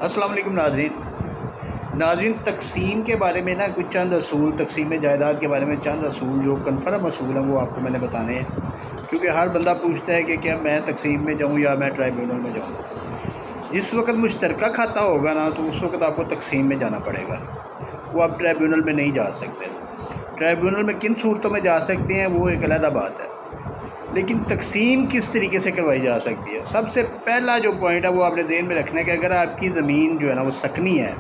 السلام علیکم ناظرین تقسیم کے بارے میں نا کچھ چند اصول، تقسیم جائیداد کے بارے میں چند اصول جو کنفرم اصول ہیں وہ آپ کو میں نے بتانے ہیں، کیونکہ ہر بندہ پوچھتا ہے کہ کیا میں تقسیم میں جاؤں یا میں ٹرائیبیونل میں جاؤں۔ جس وقت مشترکہ کھاتہ ہوگا نا تو اس وقت آپ کو تقسیم میں جانا پڑے گا، وہ آپ ٹرائیبیونل میں نہیں جا سکتے۔ ٹرائیبیونل میں کن صورتوں میں جا سکتے ہیں وہ ایک علیحدہ بات ہے، لیکن تقسیم کس طریقے سے کروائی جا سکتی ہے۔ سب سے پہلا جو پوائنٹ ہے وہ آپ نے ذہن میں رکھنا ہے کہ اگر آپ کی زمین جو ہے نا وہ سکنی ہے،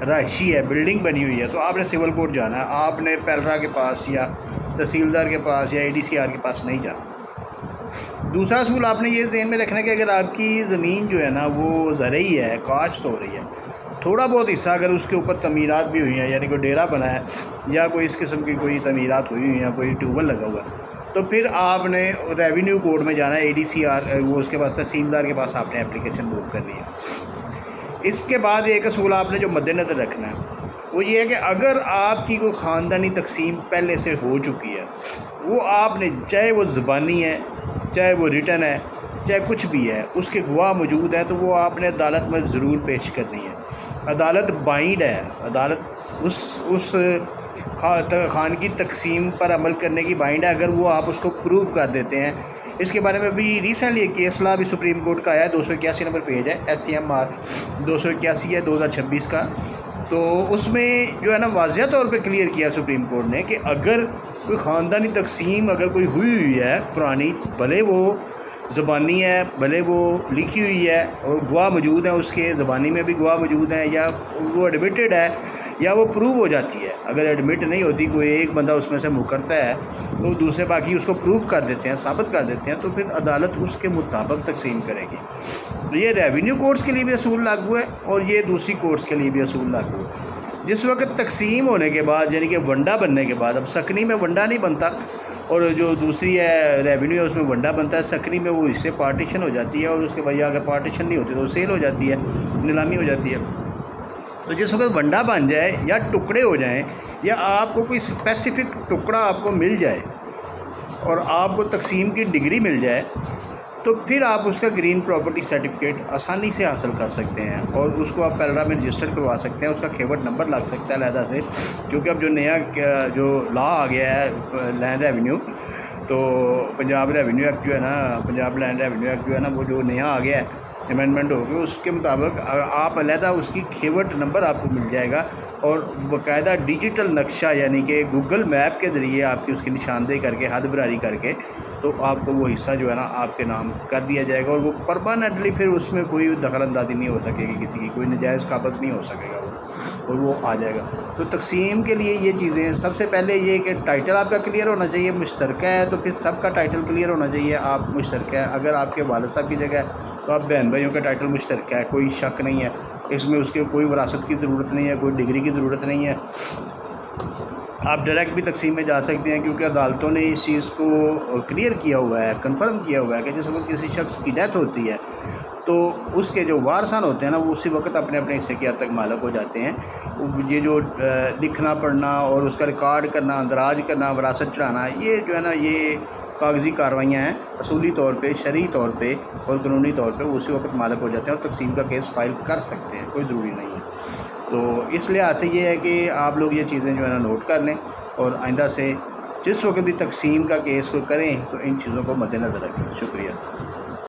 رہائشی ہے، بلڈنگ بنی ہوئی ہے، تو آپ نے سول کورٹ جانا ہے، آپ نے پیلرا کے پاس یا تحصیلدار کے پاس یا ADCR کے پاس نہیں جانا۔ دوسرا اصول آپ نے یہ ذہن میں رکھنا ہے کہ اگر آپ کی زمین جو ہے نا وہ زرعی ہے، کاشت ہو رہی ہے، تھوڑا بہت حصہ اگر اس کے اوپر تعمیرات بھی ہوئی ہیں، یعنی کوئی ڈیرا بنا ہے یا کوئی اس قسم کی کوئی تعمیرات ہوئی ہوئی ہیں، کوئی ٹیوب ویل لگا ہوا ہے، تو پھر آپ نے ریونیو کورٹ میں جانا ہے، ADCR وہ اس کے بعد تحصیلدار کے پاس آپ نے اپلیکیشن موو کرنی ہے۔ اس کے بعد ایک اصول آپ نے جو مد نظر رکھنا ہے وہ یہ ہے کہ اگر آپ کی کوئی خاندانی تقسیم پہلے سے ہو چکی ہے، وہ آپ نے چاہے وہ زبانی ہے، چاہے وہ ریٹن ہے، چاہے کچھ بھی ہے، اس کے گواہ موجود ہیں، تو وہ آپ نے عدالت میں ضرور پیش کرنی ہے۔ عدالت بائنڈ ہے، عدالت اس خان کی تقسیم پر عمل کرنے کی بائنڈ ہے اگر وہ آپ اس کو پروو کر دیتے ہیں۔ اس کے بارے میں بھی ریسنٹلی ایک کیس لا بھی سپریم کورٹ کا آیا ہے، 281 نمبر پیج ہے، SCMR 281 ہے 2026 کا۔ تو اس میں جو ہے نا واضح طور پہ کلیئر کیا سپریم کورٹ نے کہ اگر کوئی خاندانی تقسیم اگر کوئی ہوئی ہے پرانی، بھلے وہ زبانی ہے، بھلے وہ لکھی ہوئی ہے اور گواہ موجود ہیں، اس کے زبانی میں بھی گواہ موجود ہیں، یا وہ ایڈمیٹڈ ہے یا وہ پروو ہو جاتی ہے۔ اگر ایڈمٹ نہیں ہوتی، کوئی ایک بندہ اس میں سے مکرتا ہے تو دوسرے باقی اس کو پروو کر دیتے ہیں، ثابت کر دیتے ہیں، تو پھر عدالت اس کے مطابق تقسیم کرے گی۔ تو یہ ریونیو کورٹس کے لیے بھی اصول لاگو ہے اور یہ دوسری کورٹس کے لیے بھی اصول لاگو ہے۔ جس وقت تقسیم ہونے کے بعد، یعنی کہ ونڈا بننے کے بعد، اب سکنی میں ونڈا نہیں بنتا اور جو دوسری ہے ریونیو ہے اس میں ونڈا بنتا ہے، سکنی میں وہ حصے پارٹیشن ہو جاتی ہے اور اس کے بعد اگر پارٹیشن نہیں ہوتی تو سیل ہو جاتی ہے، نیلامی ہو جاتی ہے۔ تو جس وقت ونڈا بن جائے یا ٹکڑے ہو جائیں یا آپ کو کوئی اسپیسیفک ٹکڑا آپ کو مل جائے اور آپ کو تقسیم کی ڈگری مل جائے، تو پھر آپ اس کا گرین پراپرٹی سرٹیفکیٹ آسانی سے حاصل کر سکتے ہیں اور اس کو آپ پیلرا میں رجسٹر کروا سکتے ہیں، اس کا کھیوٹ نمبر لگ سکتا ہے علیحدہ سے، کیونکہ اب جو نیا جو لا آ گیا ہے لینڈ ریونیو، تو پنجاب ریونیو ایکٹ جو ہے نا، پنجاب لینڈ ریونیو ایکٹ جو ہے نا، وہ جو نیا آ گیا ہے امینڈمنٹ ہو گئی، اس کے مطابق آپ علیحدہ اس کی کھیوٹ نمبر آپ کو مل جائے گا اور باقاعدہ ڈیجیٹل نقشہ، یعنی کہ گوگل میپ کے ذریعے آپ کی اس کی نشاندہی کر کے، حد براری کر کے، تو آپ کو وہ حصہ جو ہے نا آپ کے نام کر دیا جائے گا اور وہ پرماننٹلی پھر اس میں کوئی دخل اندازی نہیں ہو سکے گی، کسی کی کوئی نجائز قابض نہیں ہو سکے گا اور وہ آ جائے گا۔ تو تقسیم کے لیے یہ چیزیں، سب سے پہلے یہ کہ ٹائٹل آپ کا کلیئر ہونا چاہیے، مشترکہ ہے تو پھر سب کا ٹائٹل کلیئر ہونا چاہیے۔ آپ مشترکہ ہے، اگر آپ کے والد صاحب کی جگہ ہے تو آپ بہن بھائیوں کا ٹائٹل مشترکہ ہے، کوئی شک نہیں ہے اس میں، اس کے کوئی وراثت کی ضرورت نہیں ہے، کوئی ڈگری کی ضرورت نہیں ہے۔ آپ ڈائریکٹ بھی تقسیم میں جا سکتے ہیں، کیونکہ عدالتوں نے اس چیز کو کلیئر کیا ہوا ہے، کنفرم کیا ہوا ہے کہ جس وقت کسی شخص کی ڈیتھ ہوتی ہے تو اس کے جو وارثان ہوتے ہیں نا، وہ اسی وقت اپنے اپنے حصے کی حد تک مالک ہو جاتے ہیں۔ یہ جو لکھنا پڑھنا اور اس کا ریکارڈ کرنا، اندراج کرنا، وراثت چڑھانا، یہ جو ہے نا یہ کاغذی کاروائیاں ہیں، اصولی طور پہ، شرعی طور پہ اور قانونی طور پہ وہ اسی وقت مالک ہو جاتے ہیں اور تقسیم کا کیس فائل کر سکتے ہیں، کوئی ضروری نہیں ہے۔ تو اس لحاظ سے یہ ہے کہ آپ لوگ یہ چیزیں جو ہے نا نوٹ کر لیں اور آئندہ سے جس وقت بھی تقسیم کا کیس کو کریں تو ان چیزوں کو مد نظر رکھیں۔ شکریہ۔